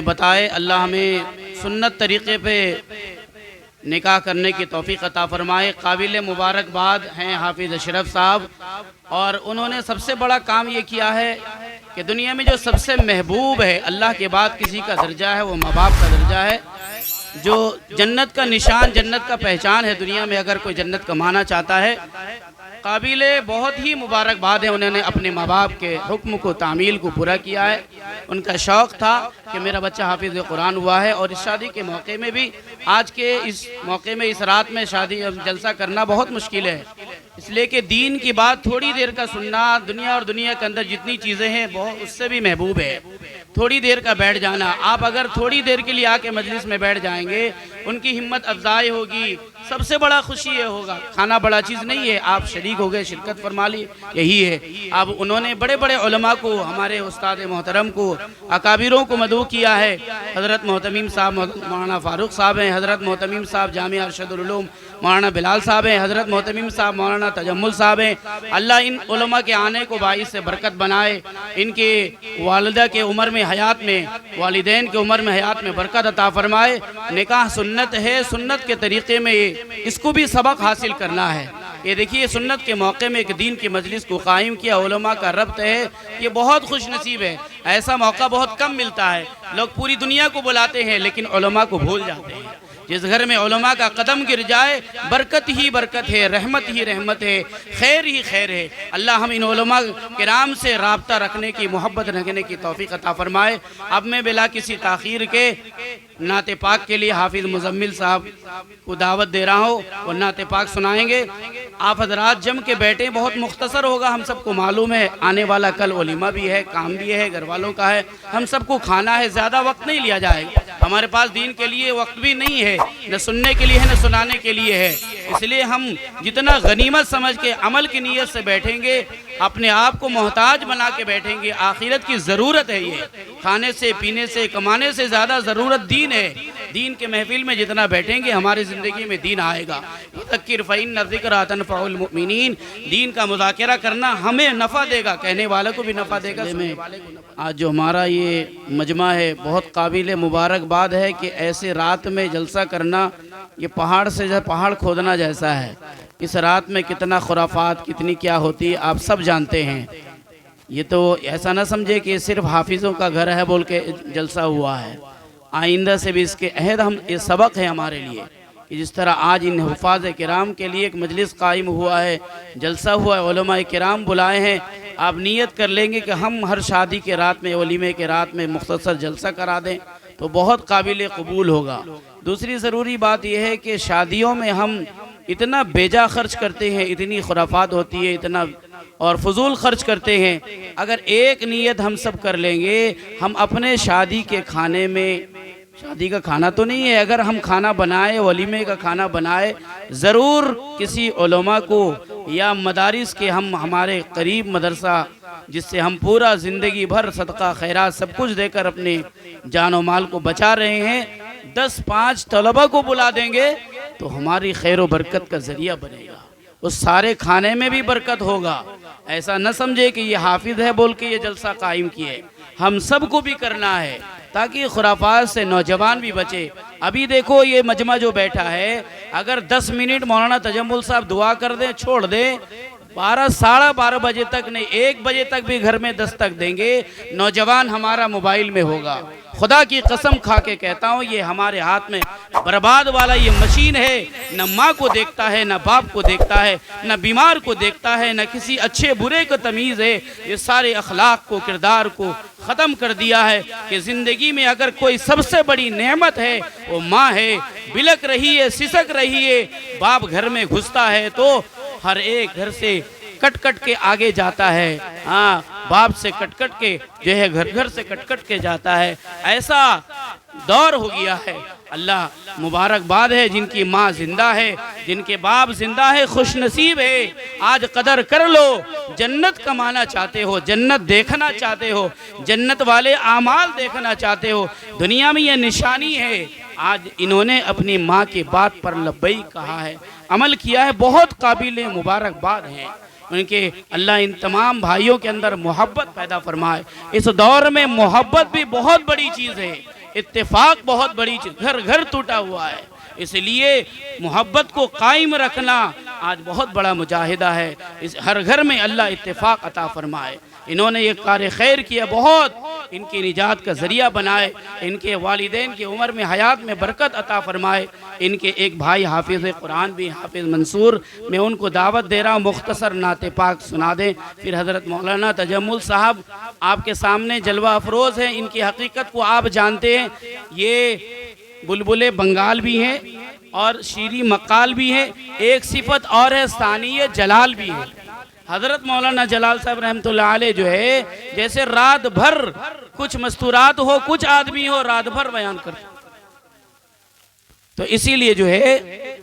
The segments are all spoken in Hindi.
बताए। अल्लाह हमें सुन्नत तरीक़े पे निकाह करने की तौफ़ीक़ अता फ़रमाए। काबिल मुबारकबाद हैं हाफिज़ अशरफ साहब, और उन्होंने सबसे बड़ा काम ये किया है कि दुनिया में जो सबसे महबूब है अल्लाह के बाद किसी का दर्जा है वो माँ बाप का दर्जा है। जो जन्नत का निशान, जन्नत का पहचान है दुनिया में, अगर कोई जन्नत कमाना चाहता है, काबिल बहुत ही मुबारकबाद है। उन्होंने अपने माँ बाप के हुक्म को, तामील को पूरा किया है। उनका शौक़ था कि मेरा बच्चा हाफिज़ कुरान हुआ है, और इस शादी के मौके में भी, आज के इस मौके में, इस रात में शादी जलसा करना बहुत मुश्किल है, इसलिए कि दीन की बात थोड़ी देर का सुनना दुनिया और दुनिया के अंदर जितनी चीज़ें हैं बहुत उससे भी महबूब है। थोड़ी देर का बैठ जाना, आप अगर थोड़ी देर के लिए आके मजलिस में बैठ जाएंगे, उनकी हिम्मत अफजाई होगी, सबसे बड़ा खुशी ये होगा। खाना बड़ा चीज़ नहीं है, आप शरीक हो गए, शिरकत फरमा ली, यही है। अब उन्होंने बड़े बड़े उलमा को, हमारे उस्ताद मोहतरम को, अकाबिरों को मदऊ किया है। हज़रत मोहतमीम साहब मौलाना फ़ारूक साहब हैं, हज़रत मोहतमीम साहब जामिया अरशदुल उलूम मौलाना बिलाल साहब हैं, हज़रत मोहतमीम साहब मौलाना तजम्मुल साहब हैं। अल्लाह इन उलमा के आने को बाइस से बरकत बनाए, इनके वालिदा के उम्र में, हयात में, वालिदैन के उम्र में, हयात में बरकत अता फरमाए। निकाह सुन्नत है, सुन्नत के तरीक़े में इसको भी सबक हासिल करना है। ये देखिए, सुन्नत के मौके में एक दीन की मजलिस को कायम किया, उलमा का रब्त है, ये बहुत खुश नसीब है। ऐसा मौका बहुत कम मिलता है। लोग पूरी दुनिया को बुलाते हैं लेकिन उलमा को भूल जाते हैं। जिस घर में उलमा का कदम गिर जाए, बरकत ही बरकत है, रहमत ही रहमत है, खैर ही खैर है। अल्लाह हम इन उलमा किराम से राब्ता रखने की, मोहब्बत रखने की तौफ़ीक़ अता फ़रमाए। अब मैं बिला किसी ताख़ीर के नाते पाक के लिए हाफिज़ मुज़म्मिल साहब को दावत दे रहा हूँ, और नाते पाक सुनाएंगे। आप हजरात जम के बैठे, बहुत मुख्तसर होगा, हम सबको मालूम है आने वाला कल वलीमा भी है, काम भी है, घर वालों का है, हम सबको खाना है, ज़्यादा वक्त नहीं लिया जाएगा। हमारे पास दीन के लिए वक्त भी नहीं है, न सुनने के लिए है, न सुनाने के लिए है। इसलिए हम जितना गनीमत समझ के अमल की नीयत से बैठेंगे, अपने आप को मोहताज बना के बैठेंगे। आखिरत की ज़रूरत है ये, खाने से, पीने से, कमाने से ज़्यादा ज़रूरत दीन है। दीन के महफिल में जितना बैठेंगे हमारी ज़िंदगी में दीन आएगा। ज़क्किर फ़इन्न ज़िक्रा तनफ़उल मुमिनीन, दीन का मुज़ाकरा करना हमें नफ़ा देगा, कहने वाले को भी नफ़ा देगा। आज जो हमारा ये मजमा है, बहुत काबिल मुबारकबाद है कि ऐसे रात में जलसा करना, ये पहाड़ से पहाड़ खोदना जैसा है। इस रात में कितना खुराफात, कितनी क्या होती है, आप सब जानते हैं। ये तो ऐसा ना समझे कि सिर्फ हाफिज़ों का घर है बोल के जलसा हुआ है। आइंदा से भी इसके अहद, हम ये सबक है हमारे लिए कि जिस तरह आज इन हुफ़ाज़ किराम के लिए एक मजलिस कायम हुआ है, जलसा हुआ है, उलमा किराम बुलाए हैं। आप नीयत कर लेंगे कि हम हर शादी के रात में, वलीमे के रात में मुख्तसर जलसा करा दें, तो बहुत काबिल कबूल होगा। दूसरी ज़रूरी बात यह है कि शादियों में हम इतना बेजा खर्च करते हैं, इतनी खुराफात होती है, इतना और फजूल खर्च करते हैं। अगर एक नीयत हम सब कर लेंगे, हम अपने शादी के खाने में, शादी का खाना तो नहीं है, अगर हम खाना बनाए, वलीमे का खाना बनाए, ज़रूर किसी उलमा को या मदारिस के, हम हमारे करीब मदरसा जिससे हम पूरा ज़िंदगी भर सदका खैरात सब कुछ देकर अपने जान और माल को बचा रहे हैं, 10-5 तलबा को बुला देंगे तो हमारी खैर व बरकत का ज़रिया बनेगा। उस सारे खाने में भी बरकत होगा। ऐसा न समझे कि ये हाफिज़ है बोल के ये जलसा कायम किए, हम सब को भी करना है ताकि खुराफात से नौजवान भी बचे। अभी देखो ये मजमा जो बैठा है, अगर 10 मिनट मौलाना तजम्मुल साहब दुआ कर दें, छोड़ दें, 12 साढ़े 12 बजे तक नहीं, 1 बजे तक भी घर में दस्तक देंगे, नौजवान हमारा मोबाइल में होगा। खुदा की कसम खा के कहता हूँ, ये हमारे हाथ में बर्बाद वाला ये मशीन है, न माँ को देखता है, न बाप को देखता है, न बीमार को देखता है, न किसी अच्छे बुरे को तमीज़ है। ये सारे अखलाक को, किरदार को ख़त्म कर दिया है कि ज़िंदगी में अगर कोई सबसे बड़ी नेमत है वो माँ है। बिलक रही है, सिसक रही है, बाप घर में घुसता है तो हर एक घर से कट कट के आगे जाता है। हाँ, बाप से कट कट के जो है, घर घर से कट कट के जाता है। ऐसा दौर हो गया है। अल्लाह मुबारकबाद है जिनकी माँ जिंदा है, जिनके बाप जिंदा है, खुश नसीब है। आज कदर कर लो, जन्नत कमाना चाहते हो, जन्नत देखना चाहते हो, जन्नत वाले आमाल देखना चाहते हो, दुनिया में ये निशानी है। आज इन्होंने अपनी माँ की बात पर लब्बैक कहा है, अमल किया है, बहुत काबिल मुबारकबाद हैं उनके। अल्लाह इन तमाम भाइयों के अंदर मोहब्बत पैदा फरमाए। इस दौर में मोहब्बत भी बहुत बड़ी चीज़ है। इत्तेफाक बहुत बड़ी चीज़, घर घर टूटा हुआ है। इसलिए मोहब्बत को कायम रखना आज बहुत बड़ा मुजाहिदा है। इस हर घर में अल्लाह इत्तेफाक अता फरमाए। इन्होंने ये कार्य खैर किया, बहुत इनकी निजात का ज़रिया बनाए, इनके वालिदैन की उम्र में हयात में बरकत अता फरमाए। इनके एक भाई हाफिज़ कुरान भी, हाफिज़ मंसूर, मैं उनको दावत दे रहा हूँ मुख्तसर नाते पाक सुना दें। फिर हज़रत मौलाना तजम्मुल साहब आपके सामने जलवा अफरोज़ हैं, इनकी हकीकत को आप जानते हैं। ये बुलबुले बंगाल भी हैं और शीरी मकाल भी हैं। एक सिफत और है, सानिय जलाल भी है। हज़रत मौलाना जलाल साहब रहमतुल्लाह अलैह जो है, जैसे रात भर कुछ मस्तूरात हो, कुछ आदमी हो, रात भर बयान करते। तो इसीलिए जो है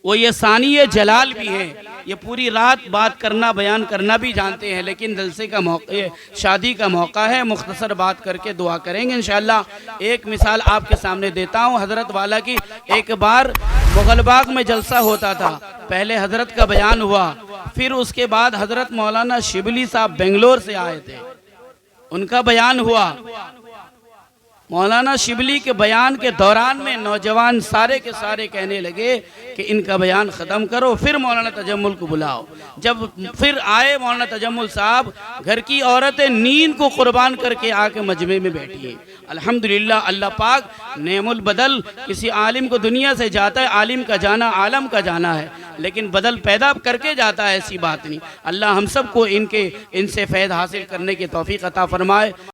वो ये सानिय जलाल भी है। ये पूरी रात बात करना, बयान करना भी जानते हैं, लेकिन जलसे का मौका, शादी का मौका है, मुख्तसर बात करके दुआ करेंगे इंशाअल्लाह। एक मिसाल आपके सामने देता हूँ हज़रत वाला की। एक बार मुगलबाग में जलसा होता था, पहले हज़रत का बयान हुआ, फिर उसके बाद हज़रत मौलाना शिबली साहब बेंगलोर से आए थे, उनका बयान हुआ। मौलाना शिबली के बयान के दौरान में नौजवान सारे के सारे कहने लगे कि इनका बयान ख़त्म करो, फिर मौलाना तजम्मुल को बुलाओ। जब फिर आए मौलाना तजम्मुल साहब, घर की औरतें नींद को कुर्बान करके आके मजमे में बैठी हैं। अल्हम्दुलिल्लाह, अल्लाह पाक नेमुल बदल, किसी आलिम को दुनिया से जाता है, आलिम का जाना आलम का जाना है, लेकिन बदल पैदा करके जाता है, ऐसी बात नहीं। अल्लाह हम सबको इनसे फ़ैज़ हासिल करने की तौफ़ीक़ अता फ़रमाए।